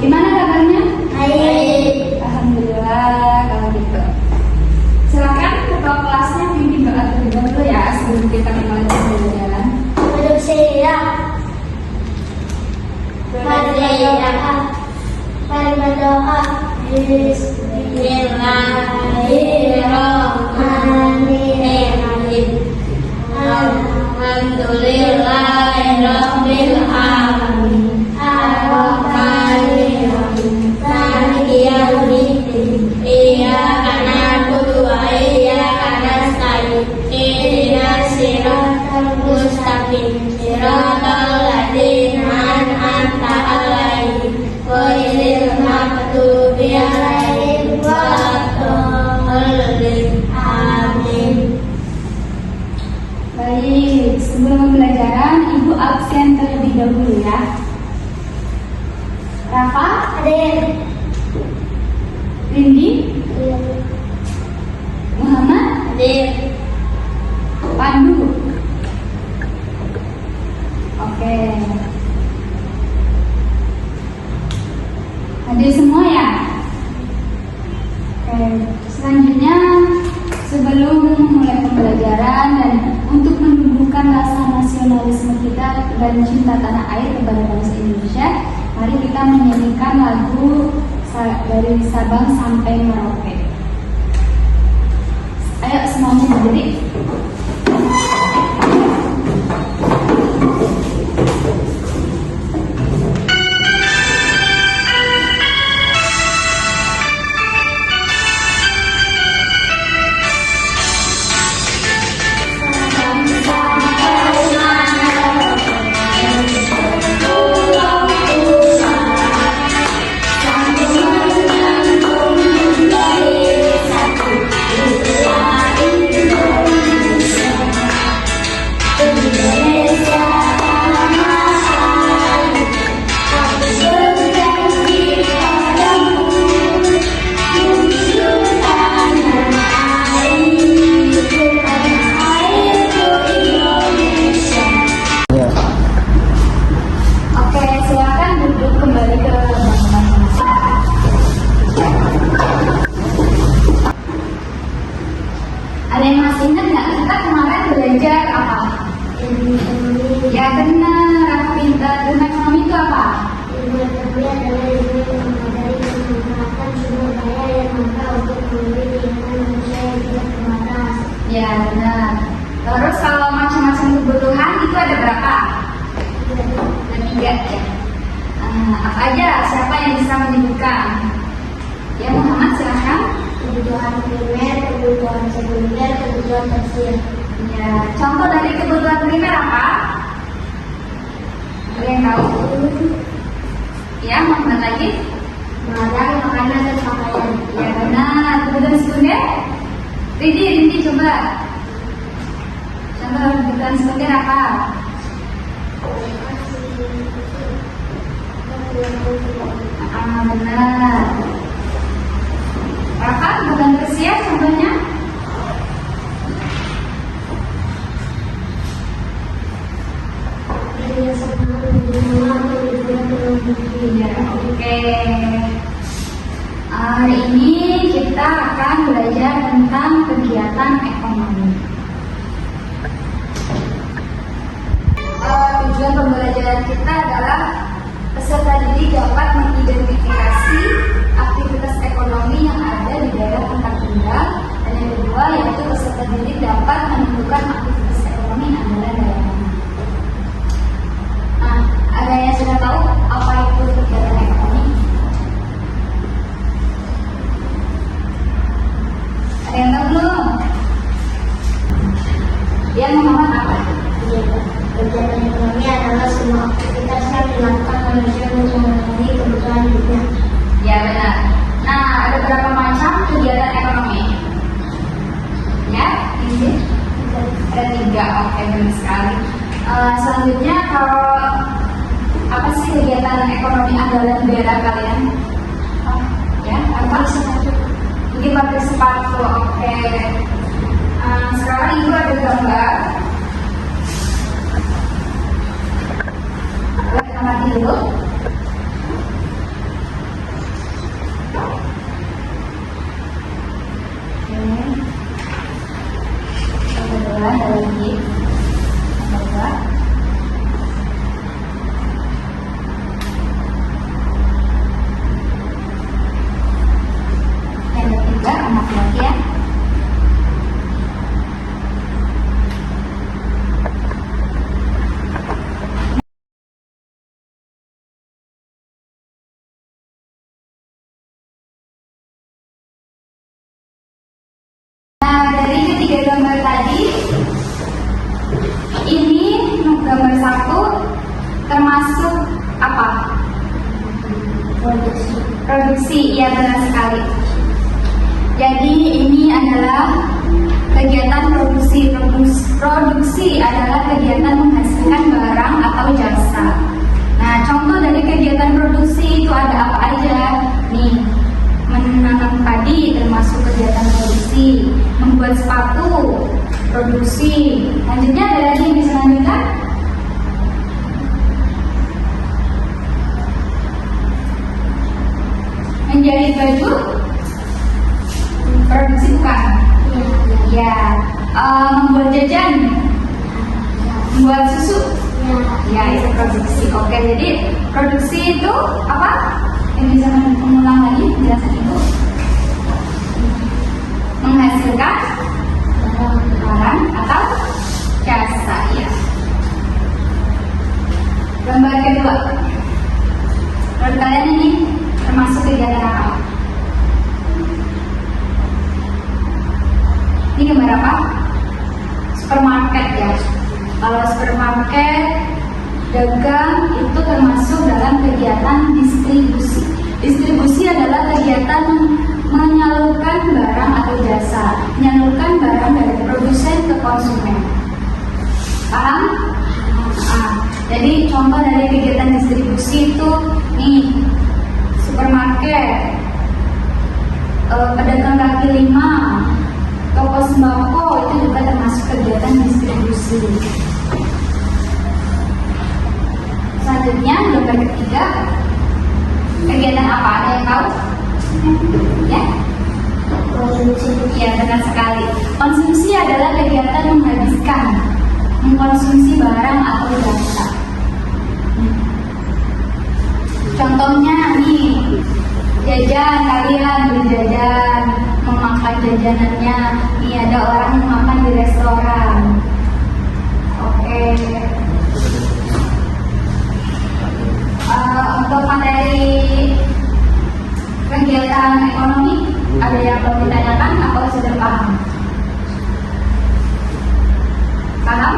Gimana kabarnya? Baik. Alhamdulillah kalau gitu. Silakan ketua kelasnya bimbing doa terlebih dahulu ya sebelum kita mulai pembelajaran. Bersiap. Mari berdoa. Bismillahirrahmanirrahim. Alhamdulillahirabbil alamin. Ar-Rahmanir-Rahim. Maliki yaumiddin. Iyyaka na'budu wa iyyaka nasta'in. Ihdinas siratal mustaqim. Siratal ladzina an'amta 'alaihim ghairil maghdubi 'alaihim waladdallin. Amin. Baik, sebelum pembelajaran Ibu absen terlebih dahulu ya. Rafa, Hadir. Rindi, Muhammad, Hadir. Pandu. Oke. Hadir semua ya? Oke. Selanjutnya sebelum memulai pembelajaran dan untuk menumbuhkan rasa nasionalisme kita dan cinta tanah air kepada bangsa Indonesia, mari kita menyanyikan lagu dari Sabang sampai Merauke. Ayo semuanya berdiri. Oke, silakan duduk kembali ke bangunan masing-masing. Ada yang masih ingat nggak kita kemarin belajar apa? Ya benar, aku pintar. Ilmu ekonomi itu apa? Ilmu ekonomi adalah ilmu yang mempelajari dan memanfaatkan sumber daya yang langka untuk memenuhi keinginan manusia yang tidak terbatas. Ya benar. Terus kalau macam-macam kebutuhan itu ada berapa? Ada 3 ya. Apa aja? Siapa yang bisa menyebutkan? Ya Muhammad silahkan. Kebutuhan primer, kebutuhan sekunder, kebutuhan tersier. Ya, contoh dari kebutuhan primer apa? Ada yang tahu? Ya, Muhammad lagi. Barang, makanan, dan pakaian. Ya benar. Kebutuhan sekunder? Rindi coba. Contoh kebutuhan sekunder apa? Benar. Apa kebutuhan tersier contohnya? Ya, oke. Hari ini kita akan belajar tentang kegiatan ekonomi. Tujuan pembelajaran kita adalah peserta didik dapat mengidentifikasi aktivitas ekonomi yang ada di daerah tempat tinggal, dan yang kedua yaitu peserta didik dapat menentukan aktivitas ekonomi yang ada di daerah mana. Nah, ada yang sudah tahu apa itu kegiatan ekonomi? Ada yang tahu belum? Dia Muhammad apa? Kegiatan ekonomi adalah semua aktivitas yang dilakukan manusia untuk memenuhi kebutuhan hidupnya. Ya benar. Nah, ada berapa macam kegiatan ekonomi? Ya, ini ada 3. Oke, benar sekali. Selanjutnya kalau apa sih kegiatan ekonomi andalan daerah kalian? Ya, apa? Bikin pabrik sepatu. Oke. Sekarang ibu ada gambar. Kita mati dulu. 3 gambar tadi, ini gambar 1 termasuk apa? Produksi, ya benar sekali. Jadi ini adalah kegiatan produksi. Produksi adalah kegiatan menghasilkan barang atau jasa. Nah, contoh dari kegiatan produksi itu ada apa aja? Nih, menanam padi termasuk kegiatan produksi, membuat sepatu, produksi. Lanjutnya ada lagi yang bisa lanjutkan? Menjahit baju, produksi bukan? Ya. Membuat jajan, membuat susu, ya itu produksi. Oke, jadi produksi itu apa? Yang bisa mengulang lagi penjelasan Ibu? Menghasilkan barang atau jasa, ya. Gambar kedua, menurut kalian ini termasuk kegiatan apa? Ini gambar apa? Supermarket, ya. Kalau supermarket, dagang itu termasuk dalam kegiatan distribusi. Distribusi adalah kegiatan menyalurkan barang atau jasa, menyalurkan barang dari produsen ke konsumen. Paham? Jadi contoh dari kegiatan distribusi itu nih, supermarket, pedagang kaki lima, toko sembako, itu juga termasuk kegiatan distribusi. Selanjutnya, gambar ketiga, kegiatan apa? Ada yang tahu? Ya? Konsumsi. Ya, benar sekali. Konsumsi adalah kegiatan menghabiskan, mengkonsumsi barang atau jasa. Contohnya nih, jajan, kalian beli jajan, memakan jajanannya. Nih ada orang yang makan di restoran. Oke. Untuk materi kegiatan ekonomi, ada yang perlu ditanyakan atau sudah paham? Paham?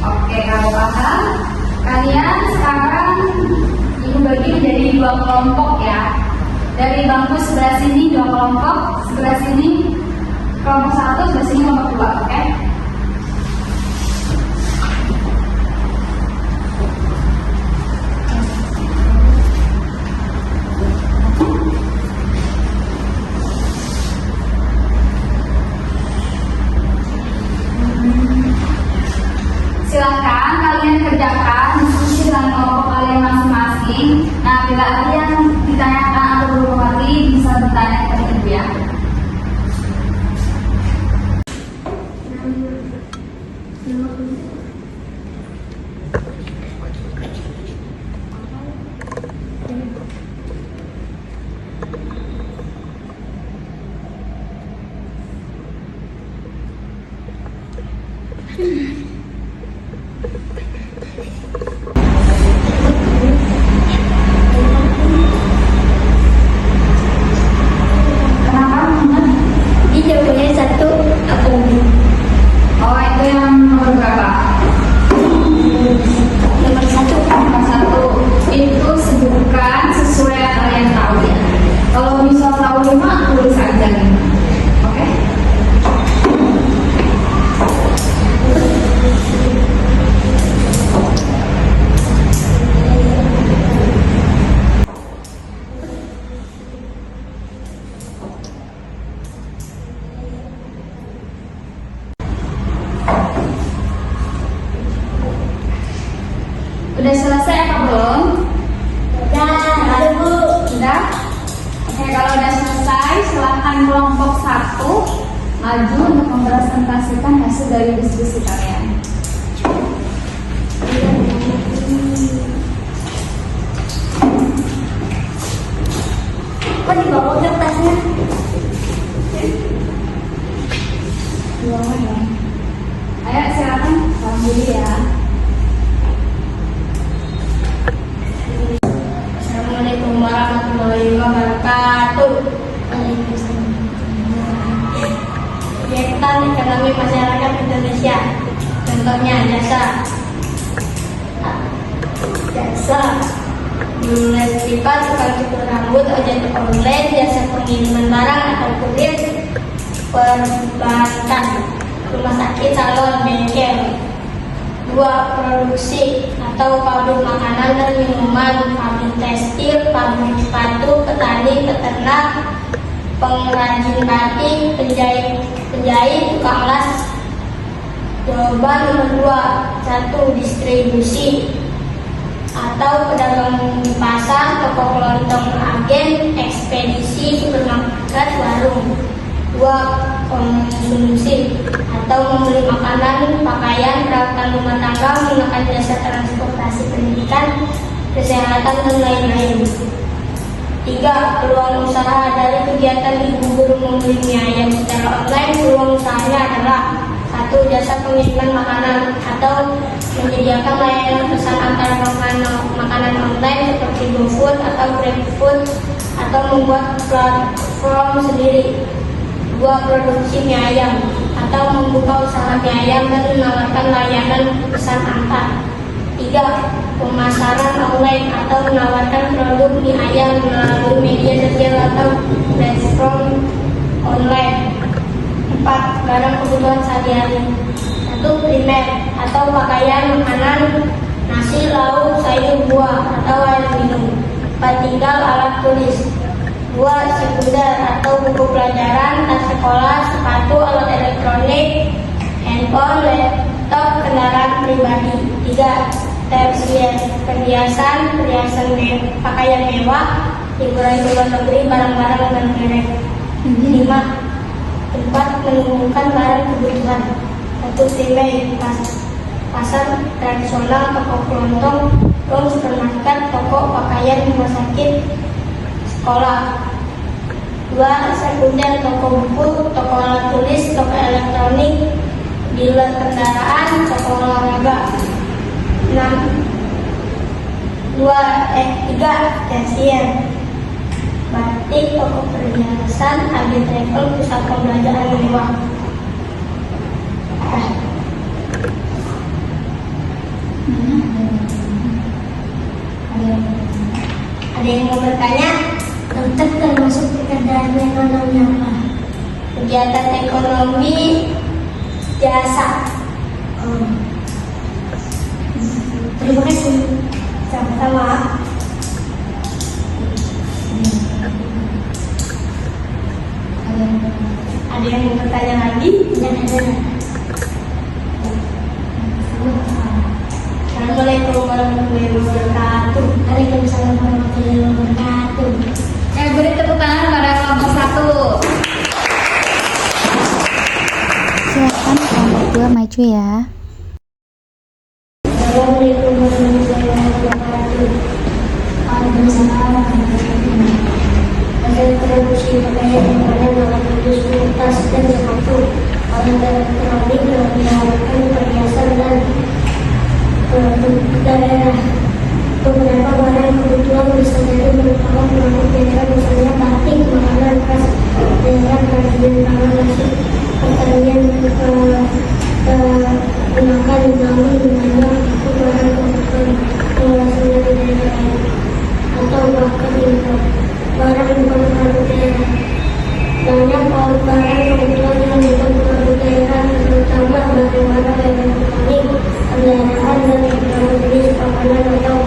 Oke, kalau paham, kalian sekarang Ibu bagi menjadi 2 kelompok, ya. Dari bangku sebelah sini 2 kelompok, sebelah sini kelompok 1, sebelah sini kelompok 2, oke? Silakan kalian kerjakan diskusi dengan kelompok kalian masing-masing. Nah, bila ada yang ditanyakan atau belum mengerti, bisa bertanya ke Ibu, ya. Udah selesai apa belum? Udah, Bu. Udah? Oke, kalau udah selesai, silakan kelompok 1 maju untuk mempresentasikan hasil dari diskusi kalian. Kok dibawa kertasnya? Ayo silakan, salam dulu ya. Assalamualaikum warahmatullahi wabarakatuh. Kegiatan ekonomi ekonomi masyarakat Indonesia. Contohnya jasa les privat, tukang cukur rambut, ojek online, jasa pengiriman barang atau kurir, perbankan, rumah sakit, salon, bengkel. 2. Produksi atau pabrik makanan dan minuman, pabrik tekstil, pabrik sepatu, petani, peternak, pengrajin batik, penjahit, tukang las. Jawaban nomor 2. 1. Distribusi atau pedagang di pasar, toko kelontong, agen, ekspedisi, supermarket, warung. 2. Konsumsi atau membeli makanan, pakaian, peralatan rumah tangga, menggunakan jasa transportasi, pendidikan, kesehatan, dan lain-lain. 3. Peluang usaha dari kegiatan ibu guru membeli mie ayam secara online. Peluang usahanya adalah 1. Jasa pengiriman makanan atau menyediakan layanan pesan antar makanan online seperti GoFood atau GrabFood, atau membuat platform sendiri. 2. Produksi mie ayam atau membuka usaha mie ayam dan menawarkan layanan pesan antar. 3. Pemasaran online atau menawarkan produk mie ayam melalui media sosial atau platform online. 4. Barang kebutuhan sehari-hari. 1. Primer atau pakaian, makanan, nasi, lauk, sayur, buah, atau air minum. 4. Tinggal, alat tulis. 2. Sekunder atau buku pelajaran, tas sekolah, sepatu, alat elektronik, handphone, laptop, kendaraan pribadi. 3. Tersier, perhiasan, pakaian mewah, liburan ke luar negeri, barang-barang dan merek. 5. Tempat menemukan barang kebutuhan. 1. Primer, pasar tradisional, toko kelontong, supermarket, toko pakaian, rumah sakit, sekolah. 2. Sekunder, toko buku, toko alat tulis, toko elektronik, dealer kendaraan, toko olahraga. 3. Tersier, batik, toko perhiasan, agen travel, pusat pembelanjaan mewah. Ada yang mau bertanya? Dokter termasuk pekerjaan ekonomi apa? Kegiatan ekonomi jasa. Terima kasih. Sama-sama. Ada yang mau bertanya lagi? Dan ada. Assalamualaikum warahmatullahi wabarakatuh. Waalaikumsalam warahmatullahi wabarakatuh. Beri tepuk tangan pada kelompok 1. Silakan kelompok 2 maju ya. Assalamualaikum warahmatullahi wabarakatuh. Waalaikumsalam warahmatullahi wabarakatuh. Ada produksi pakaian makanan, alat tulis, tas, dan sepatu, alat elektronik, menawarkan perhiasan dan daerah. Beberapa barang kebutuhan bisa jadi merupakan produk daerah, misalnya batik, makanan khas daerah, kerajinan tangan, nasi, pertanian, gunakan bangun, menambah barang kebutuhan berasal dari daerah lain, atau bahkan impor barang bukan produk daerah. Banyak barang kebutuhan yang bukan produk daerah, terutama barang-barang elektronik, kendaraan, dan beberapa jenis makanan atau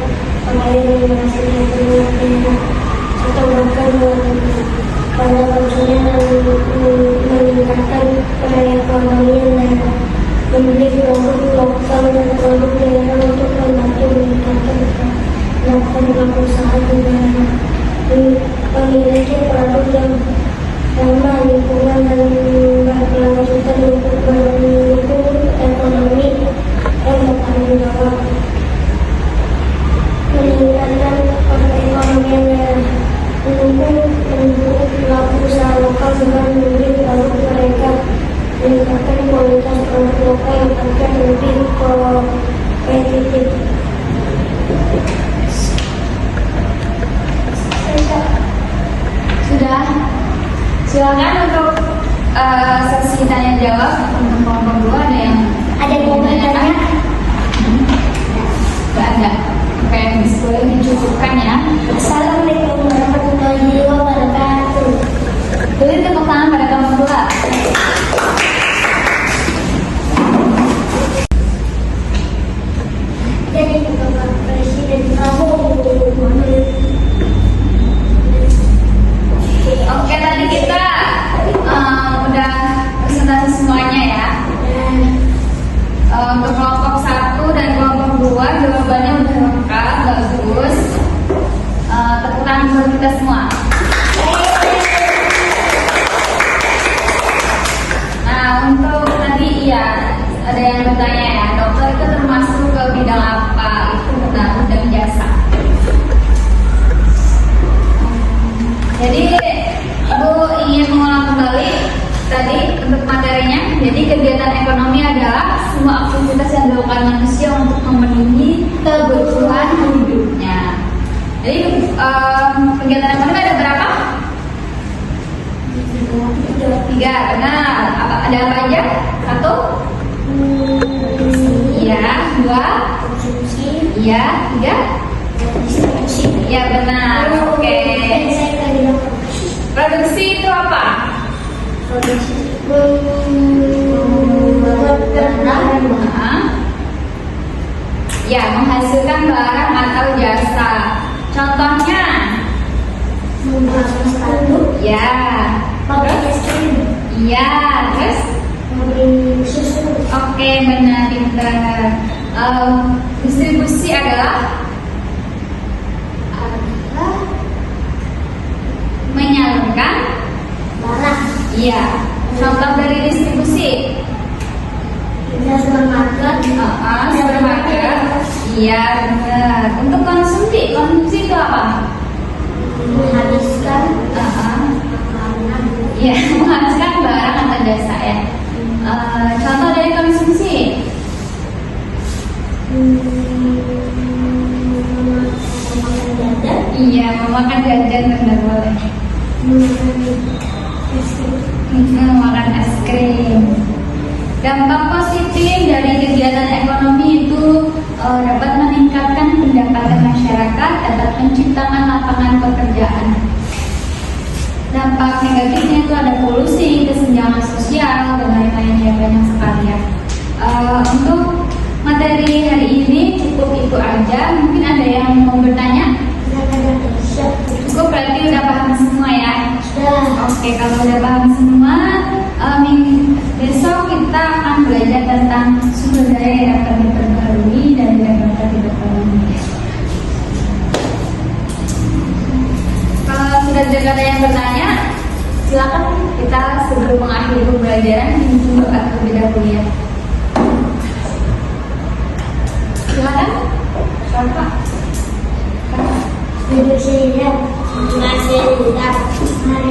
pakaian yang berasal dari daerah, atau bahkan luar negeri. Pada konsumen yang meningkatkan perekonomian daerah, membeli produk lokal dan produk daerah untuk membantu meningkatkan pendapatan usaha di daerah. Memiliki produk yang ramah lingkungan dan berkelanjutan untuk mendukung ekonomi yang bertanggung jawab. Meningkatkan perekonomian daerah, mendukung pelaku usaha lokal dengan membeli produk mereka, meningkatkan kualitas produk lokal agar lebih kompetitif. Sudah. Silakan untuk sesi tanya jawab untuk kelompok 2 ada yang mau bertanya? Nggak ada. Oke, boleh dicukupkan ya. Assalamualaikum warahmatullahi wabarakatuh. Beri tepuk tangan pada kelompok 2. Jadi Bapak Presiden kamu Oke, tadi kita udah presentasi semuanya ya. Untuk kelompok 1 dan kelompok 2 jawabannya udah lengkap, bagus. Tepuk tangan buat kita semua. Nah, untuk tadi ya ada yang bertanya ya, dokter itu termasuk ke bidang apa? Itu benar, bidang jasa. Jadi Ibu ingin mengulang kembali tadi untuk materinya. Jadi kegiatan ekonomi adalah semua aktivitas yang dilakukan manusia untuk memenuhi kebutuhan hidupnya. Jadi kegiatan ekonomi ada berapa? 3, benar. Ada apa aja? 1? Iya. 2? Iya. 3? Iya, benar. Oke. Produksi itu apa? Ya, menghasilkan barang atau jasa. Contohnya? Ya. Iya, terus? Oke, benar, pintar. Distribusi adalah menyalurkan barang. iya. Contoh dari distribusi Supermarket. supermarket. Iya, benar. Untuk konsumsi itu apa? Menghabiskan makanan. Iya, menghasilkan barang atau jasa ya. Contoh dari konsumsi Memakan jajan. iya, memakan jajan, benar, boleh. Makan es krim. Dampak positif dari kegiatan ekonomi itu dapat meningkatkan pendapatan masyarakat, dapat menciptakan lapangan pekerjaan. Dampak negatifnya itu ada polusi, kesenjangan sosial, dan lain-lain ya, banyak sekali ya. Untuk materi hari ini cukup itu aja. Mungkin ada yang mau bertanya? Cukup, berarti udah paham semua ya. Oke, kalau udah paham semua, besok kita akan belajar tentang sumber daya yang dapat diperbarui dan yang dapat diperbarui. Kalau sudah ada yang bertanya, silakan. Kita sebelum mengakhiri pembelajaran mungkin doa terlebih dahulu ya. Silakan. Bapak. Terima kasih. Mari